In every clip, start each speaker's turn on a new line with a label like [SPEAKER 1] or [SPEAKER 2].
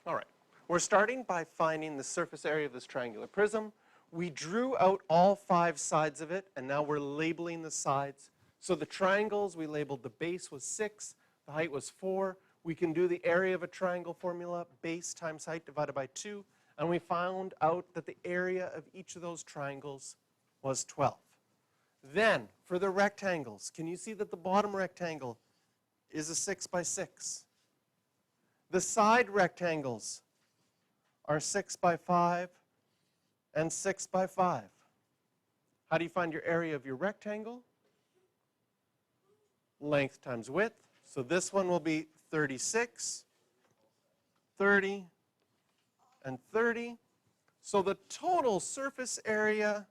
[SPEAKER 1] All right. We're starting by finding the surface area of this triangular prism. We drew out all 5 sides of it, and now we're labeling the sides. So the triangles, we labeled the base was 6, the height was 4. We can do the area of a triangle formula, base times height divided by 2, and we found out that the area of each of those triangles was 12. Then, for the rectangles, can you see that the bottom rectangle is a 6 by 6? The side rectangles are 6 by 5 and 6 by 5. How do you find your area of your rectangle? Length times width. So this one will be 36, 30, and 30. So the total surface area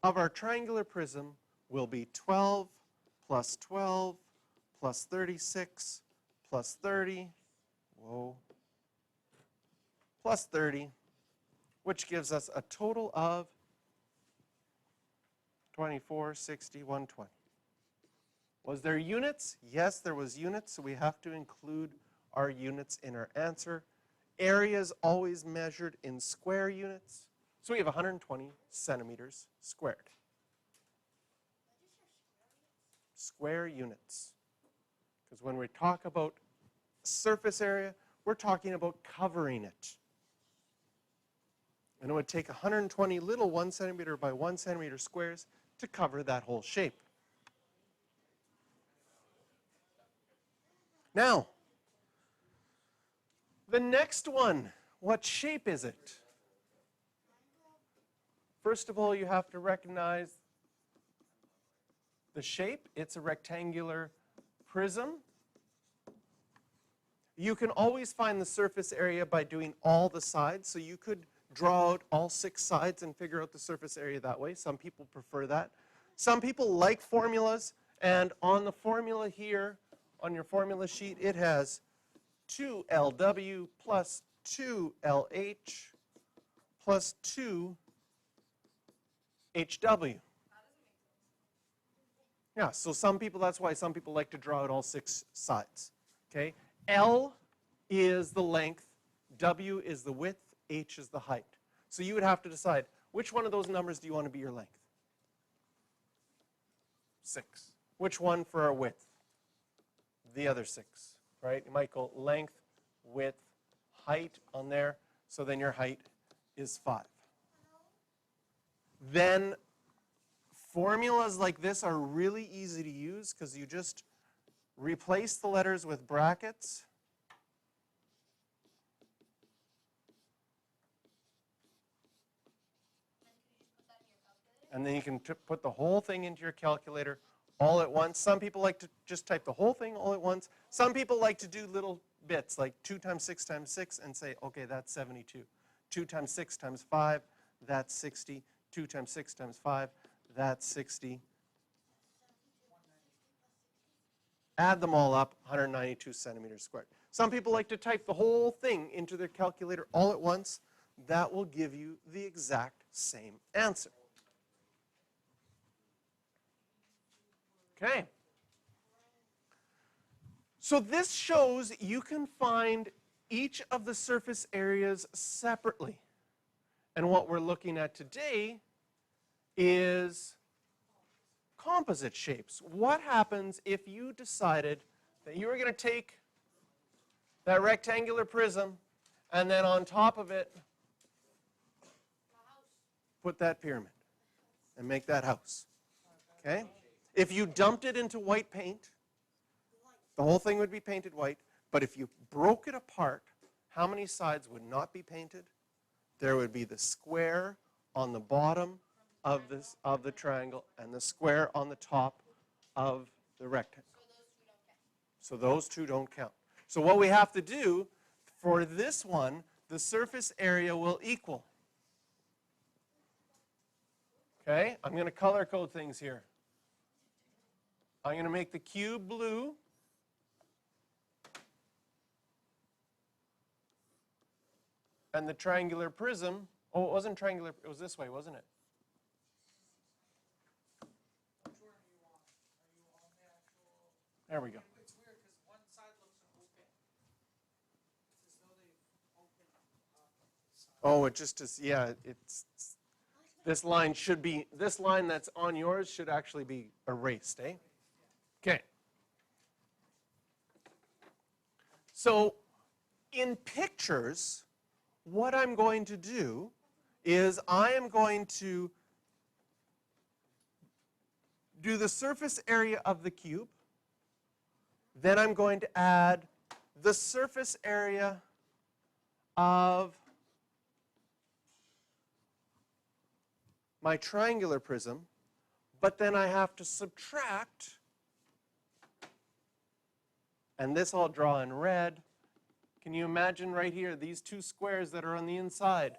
[SPEAKER 1] of our triangular prism will be 12 plus 12 plus 36 plus 30, plus 30, which gives us a total of 24, 60, 120. Was there units? Yes, there was units, so we have to include our units in our answer. Area is always measured in square units, so we have 120 centimeters squared. Square units. Because when we talk about surface area, we're talking about covering it. And it would take 120 little 1 centimeter by 1 centimeter squares to cover that whole shape. Now, the next one, what shape is it? First of all, you have to recognize the shape. It's a rectangular prism. You can always find the surface area by doing all the sides. So you could draw out all 6 sides and figure out the surface area that way. Some people prefer that. Some people like formulas. And on the formula here, on your formula sheet, it has 2LW plus 2LH plus 2HW. Yeah, so some people, that's why some people like to draw out all 6 sides. Okay? L is the length, W is the width, H is the height. So you would have to decide, which one of those numbers do you want to be your length? 6. Which one for our width? The other 6, right? You might go length, width, height on there, so then your height is 5. Then formulas like this are really easy to use because you just replace the letters with brackets. And then you can put the whole thing into your calculator all at once. Some people like to just type the whole thing all at once. Some people like to do little bits like 2 times 6 times 6 and say, okay, that's 72. 2 times 6 times 5, that's 60. 2 times 6 times 5, that's 60. Add them all up, 192 centimeters squared. Some people like to type the whole thing into their calculator all at once. That will give you the exact same answer. Okay. So this shows you can find each of the surface areas separately. And what we're looking at today is composite shapes. What happens if you decided that you were going to take that rectangular prism and then on top of it put that pyramid and make that house? Okay? If you dumped it into white paint, the whole thing would be painted white. But if you broke it apart, how many sides would not be painted? There would be the square on the bottom of the triangle and the square on the top of the rectangle. So those two don't count. So what we have to do for this one, the surface area will equal. Okay, I'm going to color code things here. I'm going to make the cube blue. And the triangular prism, oh, it wasn't triangular, it was this way, wasn't it?
[SPEAKER 2] Which one are you on? Are you on the actual?
[SPEAKER 1] There we go.
[SPEAKER 2] It's weird because one side looks open. It's as though they
[SPEAKER 1] Oh, it just is, yeah, this line should be, this line that's on yours should actually be erased, eh? Okay. So in pictures, what I'm going to do is I am going to do the surface area of the cube. Then I'm going to add the surface area of my triangular prism, but then I have to subtract, and this I'll draw in red. Can you imagine right here, these two squares that are on the inside?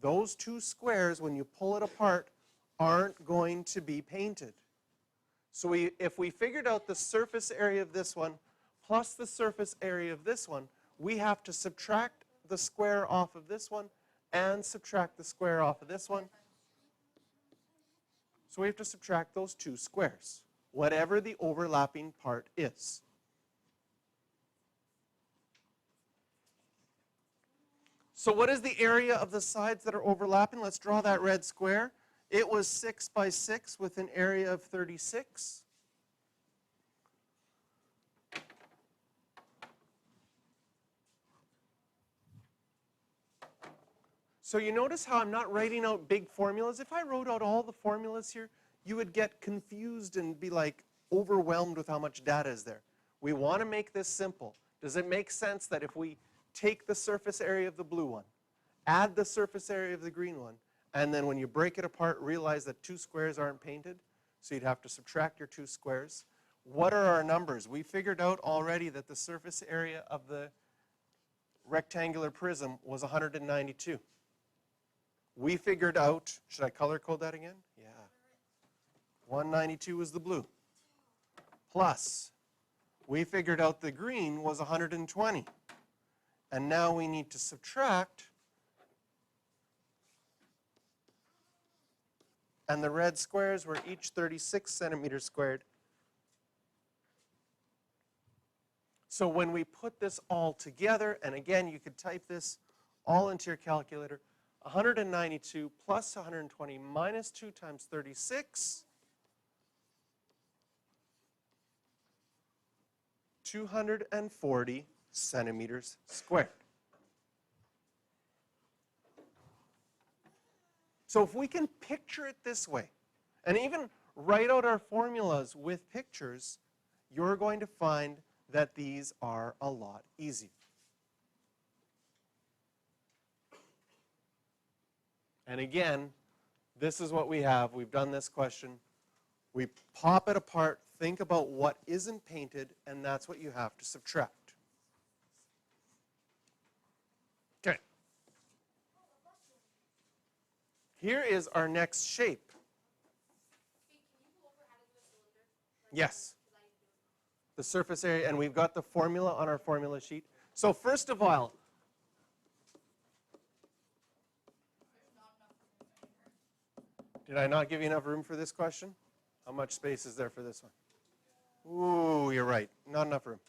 [SPEAKER 1] Those two squares, when you pull it apart, aren't going to be painted. So if we figured out the surface area of this one plus the surface area of this one, we have to subtract the square off of this one and subtract the square off of this one. So we have to subtract those two squares, whatever the overlapping part is. So what is the area of the sides that are overlapping? Let's draw that red square. It was 6 by 6 with an area of 36. So you notice how I'm not writing out big formulas? If I wrote out all the formulas here, you would get confused and be like overwhelmed with how much data is there. We want to make this simple. Does it make sense that if we take the surface area of the blue one, add the surface area of the green one, and then when you break it apart, realize that two squares aren't painted? So you'd have to subtract your two squares. What are our numbers? We figured out already that the surface area of the rectangular prism was 192. We figured out, should I color code that again? Yeah. 192 was the blue. Plus, we figured out the green was 120. And now we need to subtract. And the red squares were each 36 centimeters squared. So when we put this all together, and again, you could type this all into your calculator, 192 plus 120 minus 2 times 36, 240 centimeters squared. So if we can picture it this way, and even write out our formulas with pictures, you're going to find that these are a lot easier. And again, this is what we have. We've done this question. We pop it apart, think about what isn't painted, and that's what you have to subtract. Okay. Here is our next shape. Yes. The surface area, and we've got the formula on our formula sheet. So first of all, did I not give you enough room for this question? How much space is there for this one? Ooh, you're right. Not enough room.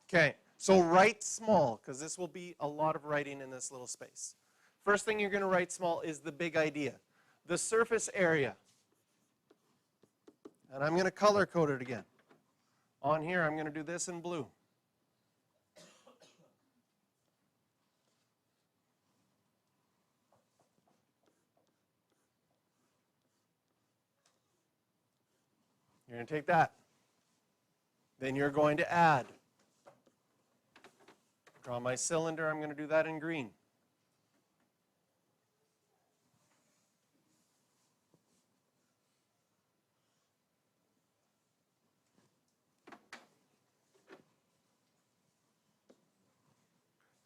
[SPEAKER 1] Okay, so write small, because this will be a lot of writing in this little space. First thing you're going to write small is the big idea. The surface area. And I'm going to color code it again. On here, I'm going to do this in blue. You're going to take that. Then you're going to add. Draw my cylinder. I'm going to do that in green.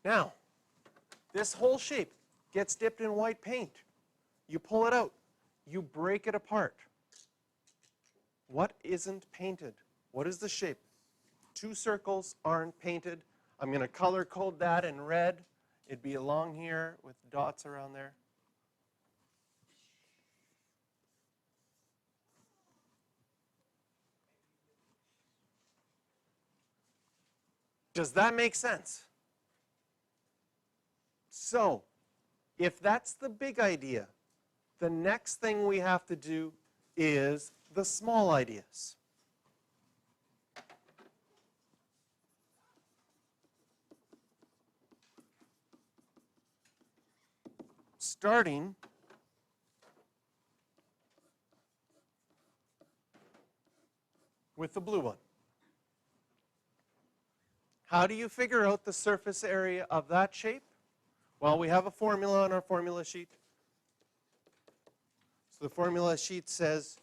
[SPEAKER 1] Now, this whole shape gets dipped in white paint. You pull it out. You break it apart. What isn't painted? What is the shape? Two circles aren't painted. I'm going to color code that in red. It'd be along here with dots around there. Does that make sense? So, if that's the big idea, the next thing we have to do is the small ideas. Starting with the blue one. How do you figure out the surface area of that shape? Well, we have a formula on our formula sheet. So the formula sheet says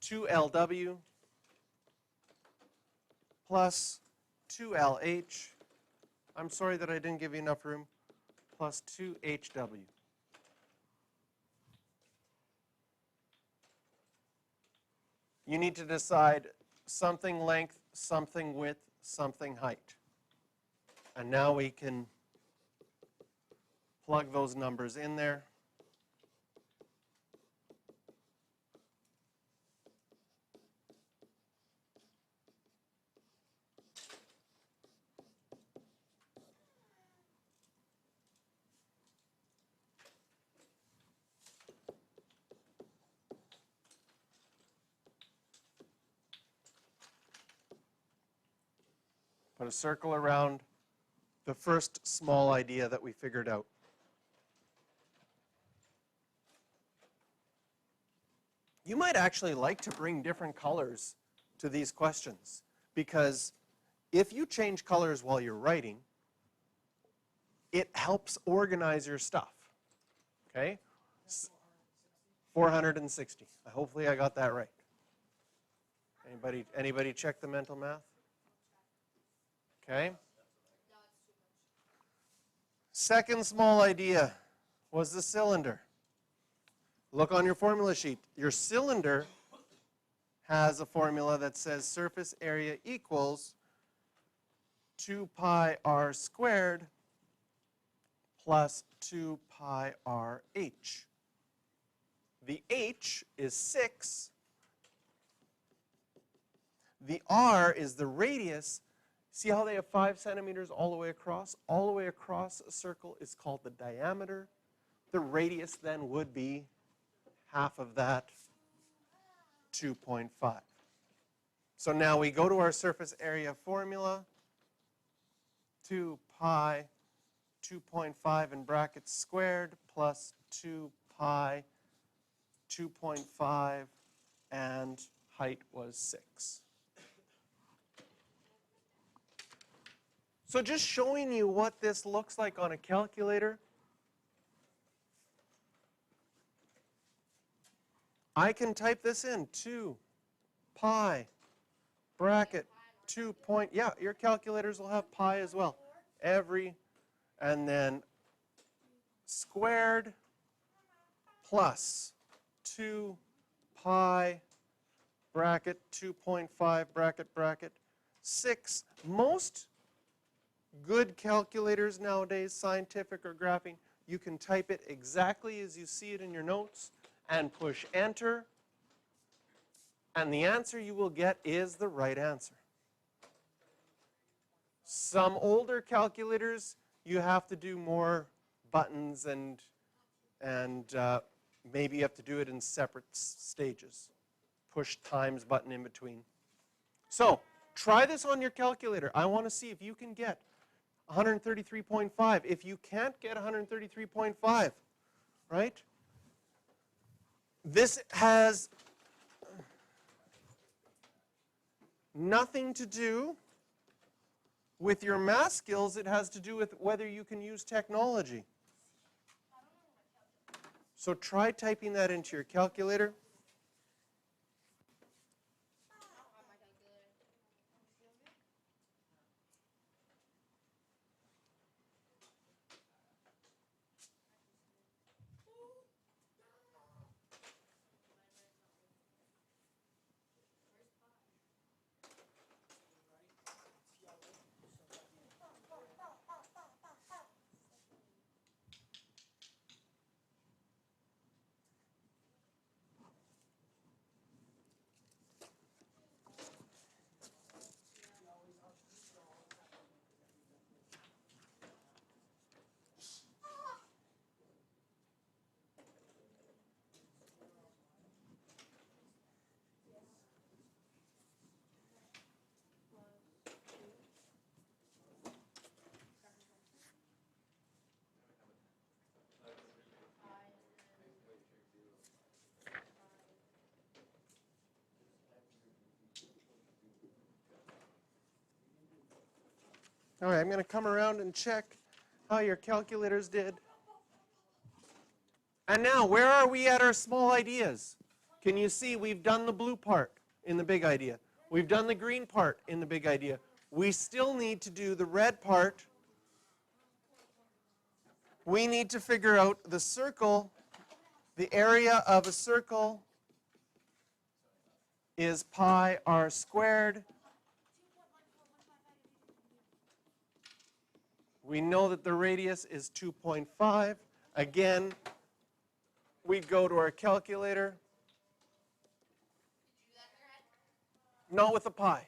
[SPEAKER 1] 2LW plus 2LH. I'm sorry that I didn't give you enough room. Plus 2HW. You need to decide something length, something width, something height. And now we can plug those numbers in there. Put a circle around the first small idea that we figured out. You might actually like to bring different colors to these questions, because if you change colors while you're writing, it helps organize your stuff. Okay? 460. Hopefully I got that right. Anybody check the mental math? Okay? Second small idea was the cylinder. Look on your formula sheet. Your cylinder has a formula that says surface area equals 2 pi r squared plus 2 pi r h. The h is 6. The r is the radius. See how they have 5 centimeters all the way across? All the way across a circle is called the diameter. The radius then would be half of that, 2.5. So now we go to our surface area formula, 2 pi 2.5 in brackets squared plus 2 pi 2.5, and height was 6. So just showing you what this looks like on a calculator. I can type this in, 2 pi bracket 2 point, yeah, your calculators will have pi as well. And then squared plus 2 pi bracket 2.5 bracket 6. Most good calculators nowadays, scientific or graphing, you can type it exactly as you see it in your notes and push enter, and the answer you will get is the right answer. Some older calculators, you have to do more buttons and maybe you have to do it in separate stages. Push times button in between. So try this on your calculator. I want to see if you can get 133.5. If you can't get 133.5, right? This has nothing to do with your math skills. It has to do with whether you can use technology. So try typing that into your calculator. All right, I'm going to come around and check how your calculators did. And now, where are we at our small ideas? Can you see we've done the blue part in the big idea? We've done the green part in the big idea. We still need to do the red part. We need to figure out the circle. The area of a circle is pi r squared. We know that the radius is 2.5. Again, we go to our calculator. Not with the pi,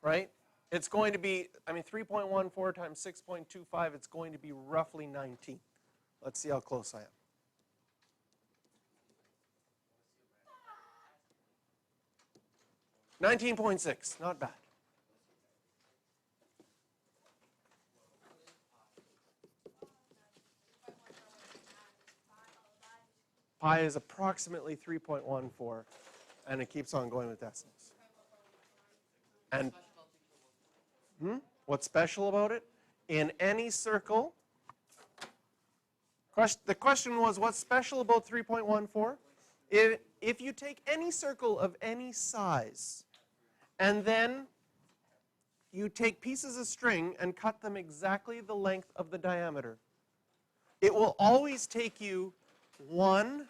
[SPEAKER 1] right? It's going to be, 3.14 times 6.25, it's going to be roughly 19. Let's see how close I am. $19.6, not bad. Pi is approximately 3.14, and it keeps on going with decimals. And what's special about it? In any circle, the question was, what's special about 3.14? If you take any circle of any size, and then you take pieces of string and cut them exactly the length of the diameter, it will always take you 1,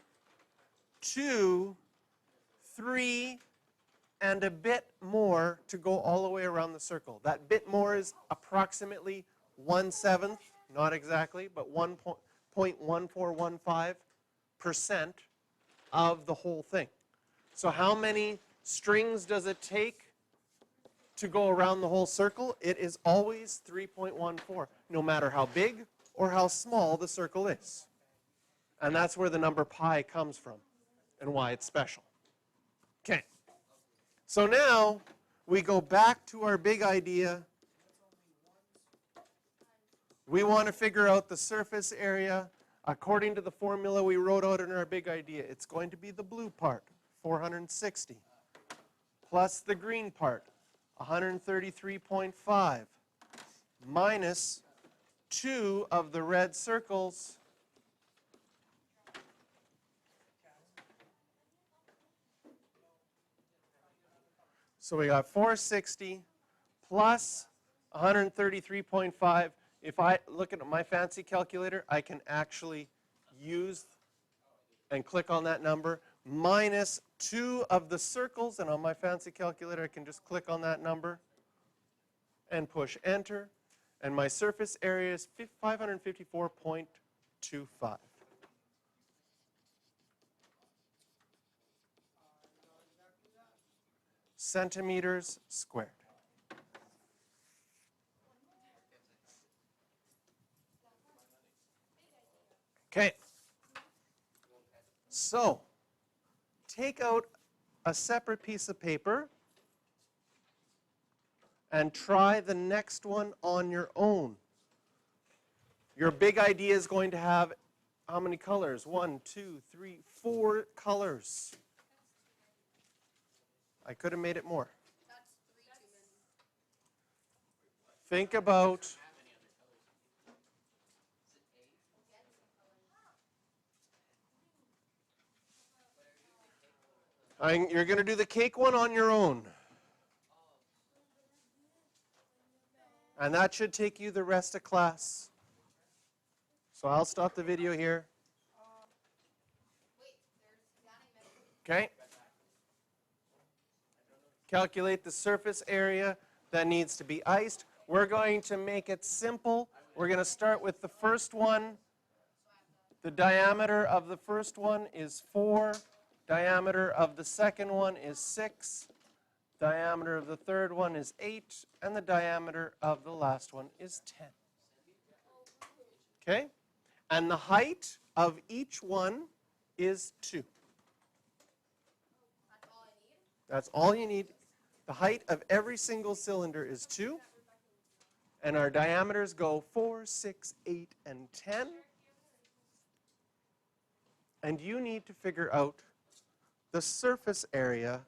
[SPEAKER 1] 2, 3, and a bit more to go all the way around the circle. That bit more is approximately 1/7, not exactly, but 1.1415% of the whole thing. So how many strings does it take to go around the whole circle? It is always 3.14, no matter how big or how small the circle is. And that's where the number pi comes from and why it's special. Okay. So now we go back to our big idea. We want to figure out the surface area according to the formula we wrote out in our big idea. It's going to be the blue part, 460, plus the green part, 133.5, minus 2 of the red circles, so we got 460 plus 133.5. If I look at my fancy calculator, I can actually use and click on that number, minus 2 of the circles, and on my fancy calculator, I can just click on that number and push enter, and my surface area is 554.25. Centimeters squared. Okay. So, take out a separate piece of paper and try the next one on your own. Your big idea is going to have how many colors? 1, 2, 3, 4 colors. I could have made it more. Think about you're going to do the cake one on your own. And that should take you the rest of class. So I'll stop the video here. Okay. Calculate the surface area that needs to be iced. We're going to make it simple. We're going to start with the first one. The diameter of the first one is 4. Diameter of the second one is 6. Diameter of the third one is 8. And the diameter of the last one is 10. Okay? And the height of each one is 2. That's all you need. The height of every single cylinder is 2. And our diameters go 4, 6, 8, and 10. And you need to figure out the surface area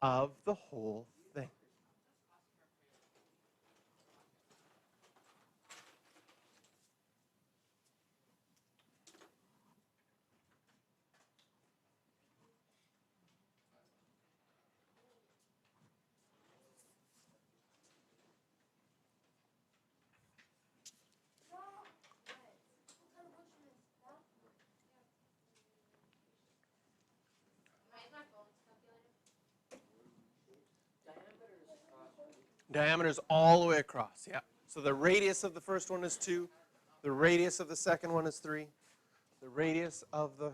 [SPEAKER 1] of the whole thing. Diameter's all the way across, yeah. So the radius of the first one is 2. The radius of the second one is 3. The radius of the